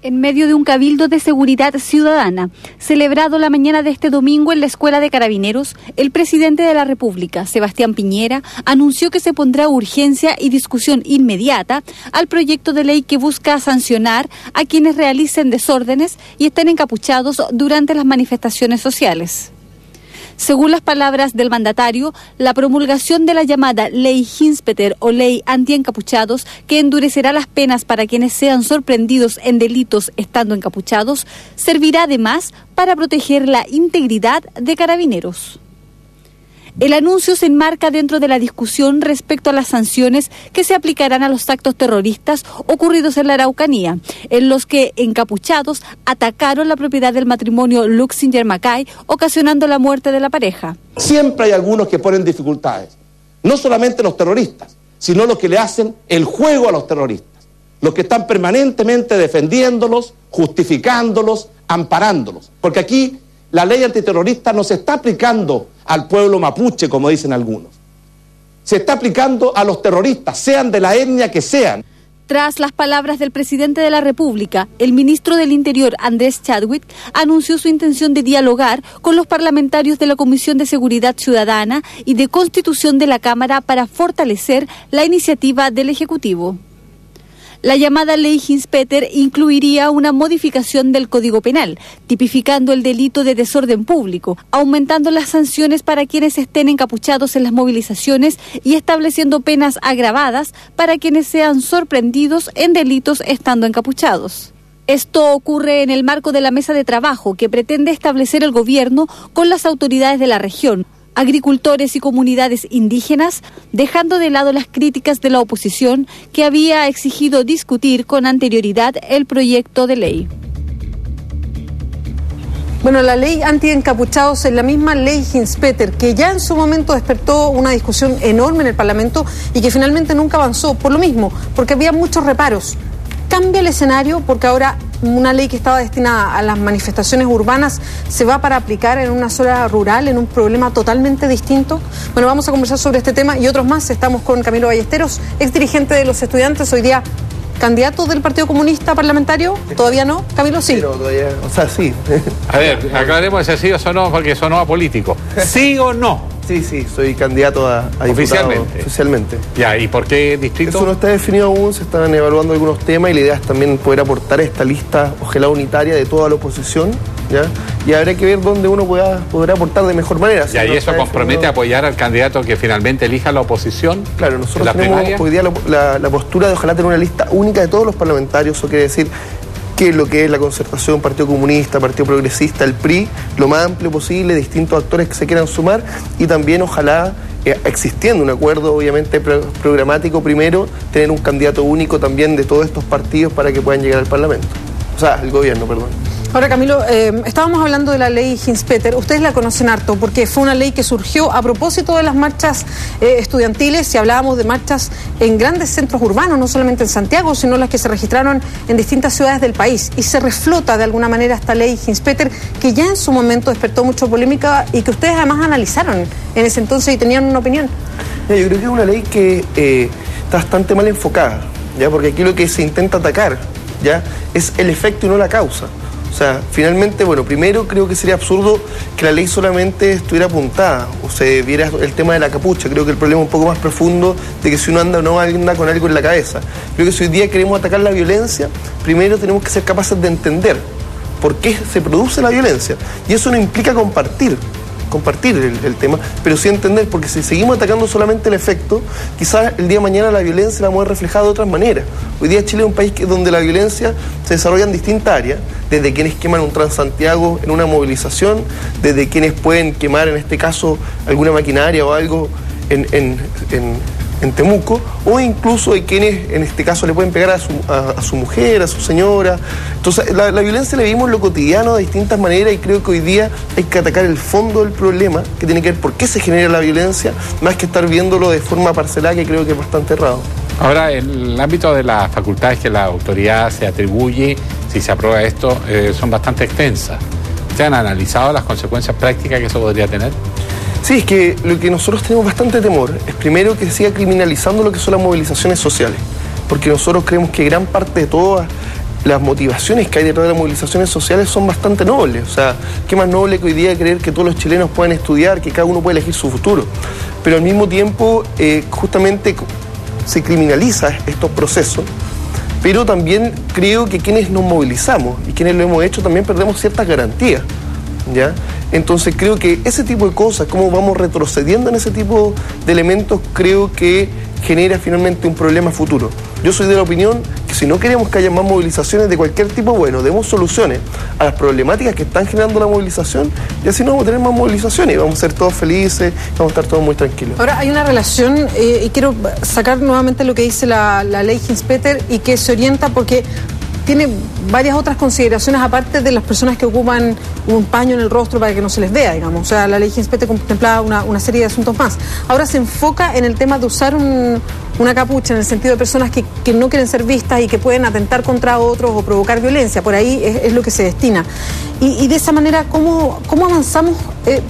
En medio de un cabildo de seguridad ciudadana, celebrado la mañana de este domingo en la Escuela de Carabineros, el presidente de la República, Sebastián Piñera, anunció que se pondrá urgencia y discusión inmediata al proyecto de ley que busca sancionar a quienes realicen desórdenes y estén encapuchados durante las manifestaciones sociales. Según las palabras del mandatario, la promulgación de la llamada Ley Hinspeter o Ley Antiencapuchados, que endurecerá las penas para quienes sean sorprendidos en delitos estando encapuchados, servirá además para proteger la integridad de Carabineros. El anuncio se enmarca dentro de la discusión respecto a las sanciones que se aplicarán a los actos terroristas ocurridos en la Araucanía, en los que encapuchados atacaron la propiedad del matrimonio Luxinger-Mackay, ocasionando la muerte de la pareja. Siempre hay algunos que ponen dificultades, no solamente los terroristas, sino los que le hacen el juego a los terroristas, los que están permanentemente defendiéndolos, justificándolos, amparándolos, porque aquí la ley antiterrorista no se está aplicando al pueblo mapuche, como dicen algunos. Se está aplicando a los terroristas, sean de la etnia que sean. Tras las palabras del presidente de la República, el ministro del Interior, Andrés Chadwick, anunció su intención de dialogar con los parlamentarios de la Comisión de Seguridad Ciudadana y de Constitución de la Cámara para fortalecer la iniciativa del Ejecutivo. La llamada Ley Hinspeter incluiría una modificación del Código Penal, tipificando el delito de desorden público, aumentando las sanciones para quienes estén encapuchados en las movilizaciones y estableciendo penas agravadas para quienes sean sorprendidos en delitos estando encapuchados. Esto ocurre en el marco de la mesa de trabajo que pretende establecer el gobierno con las autoridades de la región, agricultores y comunidades indígenas, dejando de lado las críticas de la oposición que había exigido discutir con anterioridad el proyecto de ley. Bueno, la ley anti-encapuchados es la misma ley Hinspeter, que ya en su momento despertó una discusión enorme en el Parlamento y que finalmente nunca avanzó, por lo mismo, porque había muchos reparos. Cambia el escenario porque ahora una ley que estaba destinada a las manifestaciones urbanas se va para aplicar en una zona rural, en un problema totalmente distinto. Bueno, vamos a conversar sobre este tema y otros más. Estamos con Camilo Ballesteros, exdirigente de los estudiantes, hoy día candidato del Partido Comunista parlamentario. ¿Todavía no? Camilo, sí. Pero todavía, o sea, sí. A ver, aclaremos si sí o no, porque sonó apolítico. ¿Sí o no? Sí, soy candidato a diputado. Oficialmente. Ya, ¿y por qué distrito? Eso no está definido aún, se están evaluando algunos temas y la idea es también poder aportar esta lista, ojalá unitaria, de toda la oposición, ¿ya? Y habrá que ver dónde uno podrá aportar de mejor manera. ¿Y ahí eso compromete a apoyar al candidato que finalmente elija la oposición? Claro, nosotros tenemos hoy día la postura de ojalá tener una lista única de todos los parlamentarios, eso quiere decir que lo que es la Concertación, Partido Comunista, Partido Progresista, el PRI, lo más amplio posible, distintos actores que se quieran sumar y también ojalá, existiendo un acuerdo obviamente programático primero, tener un candidato único también de todos estos partidos para que puedan llegar al Parlamento, o sea, al gobierno, perdón. Ahora, Camilo, estábamos hablando de la ley Hinspeter. Ustedes la conocen harto porque fue una ley que surgió a propósito de las marchas estudiantiles y hablábamos de marchas en grandes centros urbanos, no solamente en Santiago, sino las que se registraron en distintas ciudades del país. Y se reflota de alguna manera esta ley Hinspeter que ya en su momento despertó mucha polémica y que ustedes además analizaron en ese entonces y tenían una opinión. Yo creo que es una ley que está bastante mal enfocada, ¿ya? Porque aquí lo que se intenta atacar, ¿ya?, es el efecto y no la causa. O sea, finalmente, bueno, primero creo que sería absurdo que la ley solamente estuviera apuntada o se viera el tema de la capucha. Creo que el problema es un poco más profundo de que si uno anda o no anda con algo en la cabeza. Creo que si hoy día queremos atacar la violencia, primero tenemos que ser capaces de entender por qué se produce la violencia. Y eso no implica compartir el tema, pero sí entender, porque si seguimos atacando solamente el efecto, quizás el día de mañana la violencia la vamos a ver reflejada de otras maneras. Hoy día Chile es un país donde la violencia se desarrolla en distintas áreas, desde quienes queman un Transantiago en una movilización, desde quienes pueden quemar, en este caso, alguna maquinaria o algo en Temuco, o incluso hay quienes en este caso le pueden pegar a su mujer, a su señora. Entonces la violencia la vivimos en lo cotidiano de distintas maneras y creo que hoy día hay que atacar el fondo del problema, que tiene que ver por qué se genera la violencia, más que estar viéndolo de forma parcelada, que creo que es bastante errado. Ahora, en el ámbito de las facultades que la autoridad se atribuye, si se aprueba esto, son bastante extensas. ¿Ustedes han analizado las consecuencias prácticas que eso podría tener? Sí, es que lo que nosotros tenemos bastante temor es primero que se siga criminalizando lo que son las movilizaciones sociales, porque nosotros creemos que gran parte de todas las motivaciones que hay detrás de las movilizaciones sociales son bastante nobles. O sea, qué más noble que hoy día creer que todos los chilenos pueden estudiar, que cada uno puede elegir su futuro. Pero al mismo tiempo, justamente se criminaliza estos procesos, pero también creo que quienes nos movilizamos y quienes lo hemos hecho también perdemos ciertas garantías, ¿ya? Entonces creo que ese tipo de cosas, cómo vamos retrocediendo en ese tipo de elementos, creo que genera finalmente un problema futuro. Yo soy de la opinión que si no queremos que haya más movilizaciones de cualquier tipo, bueno, demos soluciones a las problemáticas que están generando la movilización y así no vamos a tener más movilizaciones y vamos a ser todos felices, vamos a estar todos muy tranquilos. Ahora hay una relación, y quiero sacar nuevamente lo que dice la ley Hinspeter y que se orienta porque tiene varias otras consideraciones aparte de las personas que ocupan un paño en el rostro para que no se les vea, digamos. O sea, la ley Hinspeter contemplaba una serie de asuntos más. Ahora se enfoca en el tema de usar una capucha en el sentido de personas que no quieren ser vistas y que pueden atentar contra otros o provocar violencia. Por ahí es lo que se destina. Y de esa manera, ¿cómo avanzamos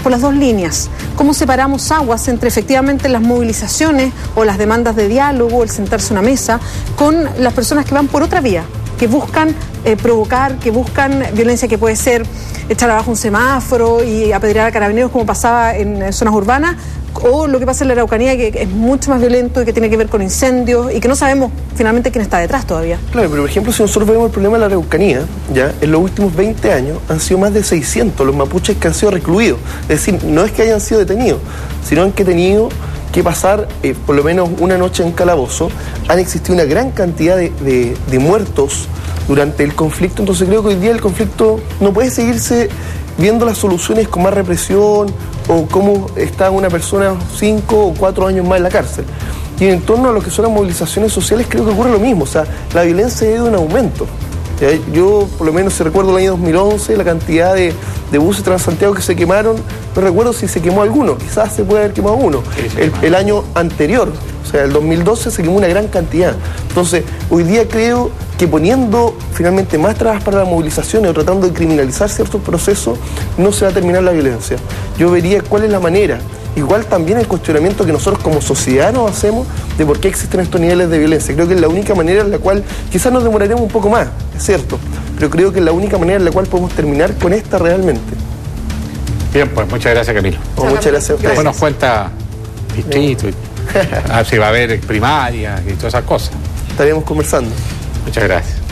por las dos líneas? ¿Cómo separamos aguas entre efectivamente las movilizaciones o las demandas de diálogo, el sentarse a una mesa, con las personas que van por otra vía? Que buscan provocar, que buscan violencia que puede ser echar abajo un semáforo y apedrear a carabineros como pasaba en zonas urbanas, o lo que pasa en la Araucanía, que es mucho más violento y que tiene que ver con incendios y que no sabemos finalmente quién está detrás todavía. Claro, pero por ejemplo, si nosotros vemos el problema de la Araucanía, ya en los últimos 20 años han sido más de 600 los mapuches que han sido recluidos. Es decir, no es que hayan sido detenidos, sino que han tenido que pasar por lo menos una noche en calabozo. Han existido una gran cantidad de muertos durante el conflicto, entonces creo que hoy día el conflicto no puede seguirse viendo las soluciones con más represión o cómo está una persona 5 o 4 años más en la cárcel. Y en torno a lo que son las movilizaciones sociales creo que ocurre lo mismo, o sea, la violencia ha ido en aumento. Yo, por lo menos, si recuerdo el año 2011, la cantidad de buses Transantiago que se quemaron, no recuerdo si se quemó alguno, quizás se puede haber quemado uno. El año anterior, o sea, el 2012, se quemó una gran cantidad. Entonces, hoy día creo que poniendo finalmente más trabas para la movilización o tratando de criminalizar ciertos procesos, no se va a terminar la violencia. Yo vería cuál es la manera. Igual también el cuestionamiento que nosotros como sociedad nos hacemos de por qué existen estos niveles de violencia. Creo que es la única manera en la cual quizás nos demoraremos un poco más, es cierto, pero creo que es la única manera en la cual podemos terminar con esta realmente. Bien, pues muchas gracias, Camilo. Muchas gracias a ustedes. Después nos cuenta distrito, si va a haber primaria y todas esas cosas. Estaremos conversando. Muchas gracias.